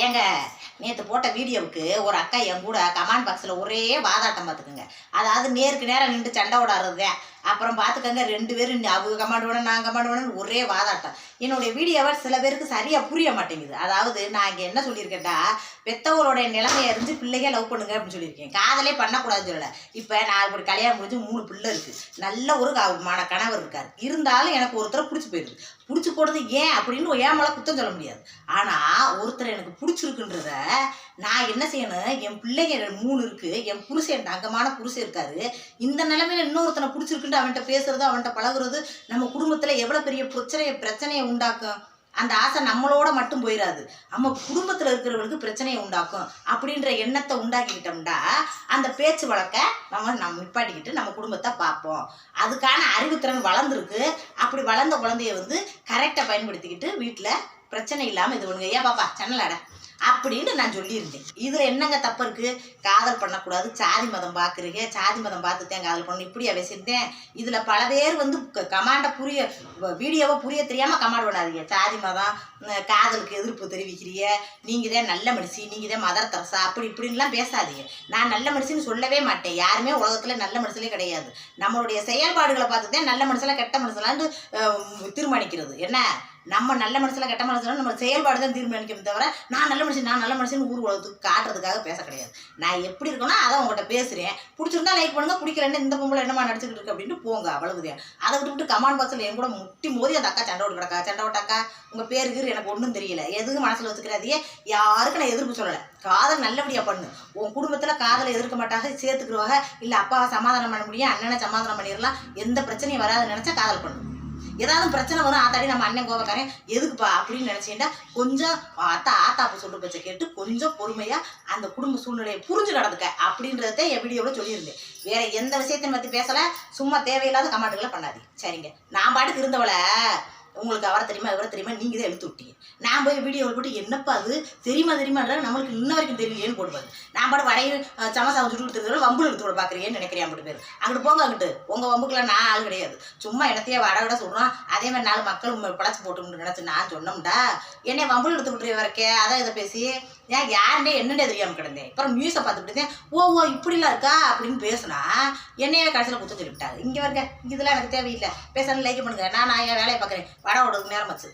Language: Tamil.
ஏங்க நேற்று போட்ட வீடியோவுக்கு ஒரு அக்கா என் கூட கமெண்ட் பாக்ஸில் ஒரே வாதாட்டம் பார்த்துக்குங்க. அதாவது நேருக்கு நேரம் நின்று சண்டை ஓடாடுறதுதான். அப்புறம் பார்த்துக்கங்க 2 பேரும் அவங்க கமெண்ட் வேணும் நான் கமெண்ட் வேணும்னு ஒரே வாதாட்டம். என்னுடைய வீடியோவை சில பேருக்கு சரியாக புரிய மாட்டேங்குது. அதாவது நான் இங்கே என்ன சொல்லியிருக்கேன்டா, பெற்றவங்களுடைய நிலைமையை அறிஞ்சு பிள்ளைங்க லவ் பண்ணுங்க அப்படின்னு சொல்லியிருக்கேன். காதலே பண்ணக்கூடாதுன்னு சொல்லலை. இப்போ நான் இப்படி கல்யாணம் முடிஞ்சு 3 பிள்ளை இருக்குது. நல்ல ஒரு கணவர் இருக்கார். இருந்தாலும் எனக்கு ஒருத்தரை பிடிச்சி போயிடுது. பிடிச்சி போடுறது ஏன் அப்படின்னு ஏன் மேலே குத்தம் சொல்ல முடியாது. ஆனால் ஒருத்தர் எனக்கு பிடிச்சிருக்குன்றத நான் என்ன செய்யணும், என் பிள்ளைங்க 3 இருக்குது, என் புருஷன் தங்கமான புருஷன் இருக்காரு. இந்த நிலைமையில இன்னொருத்தனை பிடிச்சிருக்குன்ட்டு அவன்கிட்ட பேசுறது அவன்கிட்ட பழகுறது நம்ம குடும்பத்தில் எவ்வளோ பெரிய பிரச்சனையை உண்டாக்கும். அந்த ஆசை நம்மளோட மட்டும் போயிடாது, நம்ம குடும்பத்தில் இருக்கிறவங்களுக்கு பிரச்சனையை உண்டாக்கும். அப்படின்ற எண்ணத்தை உண்டாக்கிக்கிட்டோம்னா அந்த பேச்சு வழக்க நம்ம நிப்பாட்டிக்கிட்டு நம்ம குடும்பத்தை பார்ப்போம். அதுக்கான அறிவுத்திறன் வளர்ந்துருக்கு. அப்படி வளர்ந்த குழந்தைய கரெக்டாக பயன்படுத்திக்கிட்டு வீட்டில் பிரச்சனை இல்லாமல் இது பண்ணுங்க. ஏன் பாப்பா சேனலாட அப்படின்னு நான் சொல்லியிருந்தேன். இதில் என்னங்க தப்பு இருக்குது? காதல் பண்ணக்கூடாது, சாதி மதம் பார்க்குறீங்க, சாதி மதம் பார்த்துட்டேன் காதல் பண்ணணும் இப்படியா பேசியிருந்தேன். இதில் பல பேர் கமாண்டை வீடியோவை புரிய தெரியாமல் கமாண்ட் பண்ணாதீங்க. சாதி மதம் காதலுக்கு எதிர்ப்பு தெரிவிக்கிறீங்க, நீங்கள் தான் நல்ல மனுஷி, நீங்கள் தான் மதர் தெரசா அப்படி இப்படின்லாம் பேசாதீங்க. நான் நல்ல மனுஷின்னு சொல்லவே மாட்டேன். யாருமே உலகத்தில் நல்ல மனுஷனே கிடையாது. நம்மளுடைய செயல்பாடுகளை பார்த்து தான் நல்ல மனுஷலாம் கெட்ட மனுஷலான்னு தீர்மானிக்கிறது. என்ன நம்ம நல்ல மனுஷலாம் கெட்ட மனுஷலாம் நம்ம செயல்பாடு தான் தீர்மானிக்கணும் தவிர நான் நல்ல மனுஷன் ஊர் உலகத்துக்கு காட்டுறதுக்காக பேச கிடையாது. நான் எப்படி இருக்கேனோ அதை உங்கள்கிட்ட பேசுகிறேன். பிடிச்சிருந்தா லைக் பண்ணுங்க, பிடிக்கலன்னு இந்த பொம்பளை என்னமா நடிச்சுக்கிட்டு இருக்கு அப்படின்னு போங்க, அவ்வளவுதான். அதை விட்டு கமெண்ட் பாக்ஸில் என் கூட முட்டி மோதி அந்த அக்கா சண்டை விட்டு கிடக்கா. சண்டை விட்டாக்கா உங்கள் பேருக்கு எனக்கு ஒன்றும் தெரியல, எதுவும் மனசில் வச்சுக்கிறாதே. யாருக்கும் நான் எதிர்ப்பு சொல்லலை. காதல் நல்லபடியாக பண்ணு. உன் குடும்பத்தில் காதலை எதிர்க்க மாட்டாங்க, சேர்த்துக்குருவாங்க. இல்லை அப்பாவை சமாதானம் பண்ண முடியும், அண்ணனை சமாதானம் பண்ணிடலாம், எந்த பிரச்சனையும் வராதுன்னு நினச்சா காதல் பண்ணு. ஏதாவது பிரச்சனை வரும், ஆத்தாடி நம்ம அண்ணன் கோபக்காரன் எதுக்குப்பா அப்படின்னு நினச்சிட்டா கொஞ்சம் ஆத்தாப்பு சொல்ற பச்சை கேட்டு கொஞ்சம் பொறுமையாக அந்த குடும்ப சூழ்நிலையை புரிஞ்சு நடந்துக்க அப்படின்றத என் வீடியோவில் சொல்லியிருந்தேன். வேற எந்த விஷயத்தையும் பற்றி பேசலை. சும்மா தேவையில்லாத கமெண்ட்டுகளை பண்ணாதீங்க சரிங்க. நான் பாட்டுக்கு இருந்தவளை உங்களுக்கு அவரை தெரியுமா இவரை தெரியுமா நீங்கள் தான் எடுத்து விட்டீங்க. நான் போய் வீடியோவில் போட்டு என்னப்பா அது தெரியுமான்ற நம்மளுக்கு இன்ன வரைக்கும் தெரியலையேன்னு போடுவாங்க. நான் பாட்டு வடையை சமசாவை சுட்டு கொடுத்துருந்தோட வம்புல எடுத்து விட பார்க்குறேன்னு நினைக்கிறேன். அப்படி பேர் அங்கிட்டு போங்க, அங்கிட்டு உங்கள் வம்புக்கெல்லாம் நான் ஆள் கிடையாது. சும்மா என்னத்தையே வட சொல்கிறோம். அதே மாதிரி 4 மக்கள் பழச்சு போட்டு நினச்சி நான் சொன்னோம்டா என்னை வம்புல எடுத்து விட்டுரு வரைக்கே அதான் இதை பேசி ஏன் யாருன்னே என்னென்ன தெரியாமல் கிடந்தேன். அப்புறம் நியூஸை பார்த்துக்கிட்டு ஓ இப்படிலாம் இருக்கா அப்படின்னு பேசுனா என்னையே கடைசியில் குத்த சொல்லிவிட்டாங்க. இங்கே வருங்க இதெல்லாம் எனக்கு தேவையில்லை, பேசணும் லைக் பண்ணுங்க. நான் என் வேலையை பார்க்குறேன். வடை ஓடுறதுக்கு நேரம் வச்சு